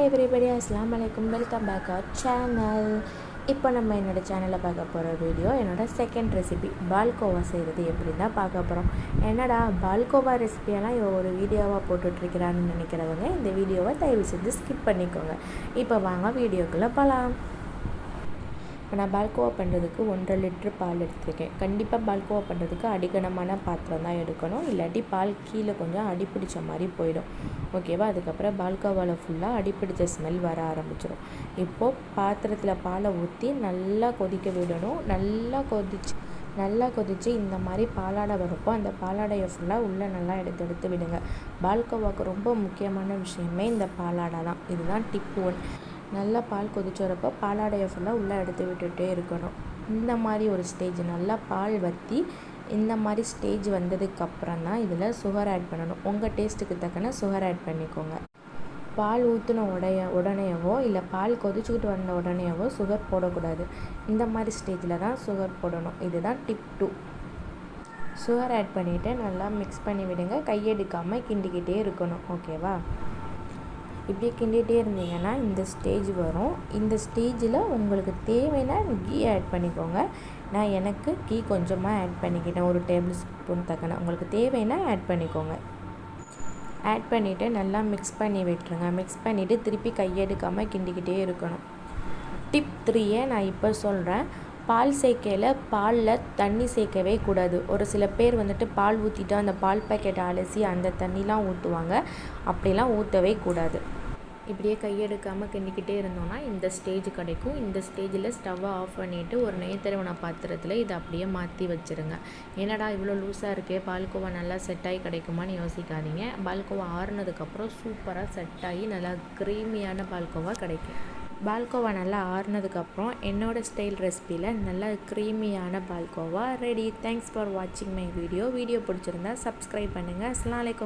everybody, assalamu alaikum, welcome back our channel. இப்போ நம்ம என்னோட சேனலில் பார்க்க போகிற வீடியோ என்னோட செகண்ட் ரெசிபி பால்கோவா செய்கிறது எப்படின்னு தான் பார்க்க போகிறோம். என்னடா பால்கோவா ரெசிபியெல்லாம் ஒரு வீடியோவாக போட்டுட்ருக்கிறான்னு நினைக்கிறவங்க இந்த வீடியோவை தயவு செஞ்சு ஸ்கிப் பண்ணிக்கோங்க. இப்போ வாங்க வீடியோக்குள்ளே போகலாம். இப்போ நான் பால்கோவா பண்ணுறதுக்கு 1.5 லிட்டர் பால் எடுத்துருக்கேன். கண்டிப்பாக பால்கோவா பண்ணுறதுக்கு அடிக்கனமான பாத்திரம் தான் எடுக்கணும், இல்லாட்டி பால் கீழே கொஞ்சம் அடிப்பிடிச்ச மாதிரி போயிடும். ஓகேவா? அதுக்கப்புறம் பால்கோவாவில் ஃபுல்லாக அடிப்பிடிச்ச ஸ்மெல் வர ஆரம்பிச்சிடும். இப்போது பாத்திரத்தில் பாலை ஊற்றி நல்லா கொதிக்க விடணும். நல்லா கொதித்து இந்த மாதிரி பாலாடை வரப்போ அந்த பாலாடையை ஃபுல்லாக உள்ளே நல்லா எடுத்து விடுங்க. பால்கோவாவுக்கு ரொம்ப முக்கியமான விஷயமே இந்த பாலாடை தான். இதுதான் டிப் 1. நல்லா பால் கொதிச்சு வரப்போ பாலாடையை ஃபுல்லாக உள்ளே எடுத்து விட்டுட்டே இருக்கணும். இந்த மாதிரி ஒரு ஸ்டேஜ் நல்லா பால் வற்றி இந்த மாதிரி ஸ்டேஜ் வந்ததுக்கப்புறம் தான் இதில் சுகர் ஆட் பண்ணணும். உங்கள் டேஸ்ட்டுக்கு தக்கன சுகர் ஆட் பண்ணிக்கோங்க. பால் ஊற்றின உடனேவோ இல்லை பால் கொதிச்சுக்கிட்டு வந்த உடனேவோ சுகர் போடக்கூடாது. இந்த மாதிரி ஸ்டேஜில் தான் சுகர் போடணும். இதுதான் டிப் 2. சுகர் ஆட் பண்ணிவிட்டு நல்லா மிக்ஸ் பண்ணி விடுங்க. கையெடுக்காமல் கிண்டிக்கிட்டே இருக்கணும். ஓகேவா? இப்படியே கிண்டிகிட்டே இருந்தீங்கன்னா இந்த ஸ்டேஜ் வரும். இந்த ஸ்டேஜில் உங்களுக்கு தேவைன்னா கீ ஆட் பண்ணிக்கோங்க. எனக்கு கீ கொஞ்சமாக ஆட் பண்ணிக்கிட்டேன், 1 டேபிள் ஸ்பூன் தக்கன. உங்களுக்கு தேவைன்னா ஆட் பண்ணிக்கோங்க. ஆட் பண்ணிவிட்டு நல்லா மிக்ஸ் பண்ணி விட்டுருங்க. மிக்ஸ் பண்ணிவிட்டு திருப்பி கையெடுக்காமல் கிண்டிக்கிட்டே இருக்கணும். டிப் 3 நான் இப்போ சொல்கிறேன். பால் சேர்க்கையில் பாலில் தண்ணி சேர்க்கவே கூடாது. ஒரு சில பேர் பால் ஊற்றிட்டு அந்த பால் பேக்கெட்டை அலசி அந்த தண்ணிலாம் ஊற்றுவாங்க. அப்படிலாம் ஊற்றவே கூடாது. இப்படியே கையெடுக்காமல் கிண்டிக்கிட்டே இருந்தோன்னா இந்த ஸ்டேஜ் கிடைக்கும். இந்த ஸ்டேஜில் ஸ்டவ்வை ஆஃப் பண்ணிவிட்டு ஒரு நெய்த்தரவன பாத்திரத்தில் இதை அப்படியே மாற்றி வச்சுருங்க. என்னடா இவ்வளோ லூஸாக இருக்கே, பால்கோவா நல்லா செட் ஆகி கிடைக்குமான்னு யோசிக்காதீங்க. பால்கோவா ஆறுனதுக்கப்புறம் சூப்பராக செட் ஆகி நல்லா க்ரீமியான பால்கோவா கிடைக்கும். பால்கோவா நல்லா ஆறுனதுக்கப்புறம் என்னோடய ஸ்டைல் ரெசிபியில் நல்லா க்ரீமியான பால்கோவா ரெடி. தேங்க்ஸ் ஃபார் வாட்சிங் மை வீடியோ பிடிச்சிருந்தா சப்ஸ்கிரைப் பண்ணுங்கள். அஸ்ஸலாமு அலைக்கும்.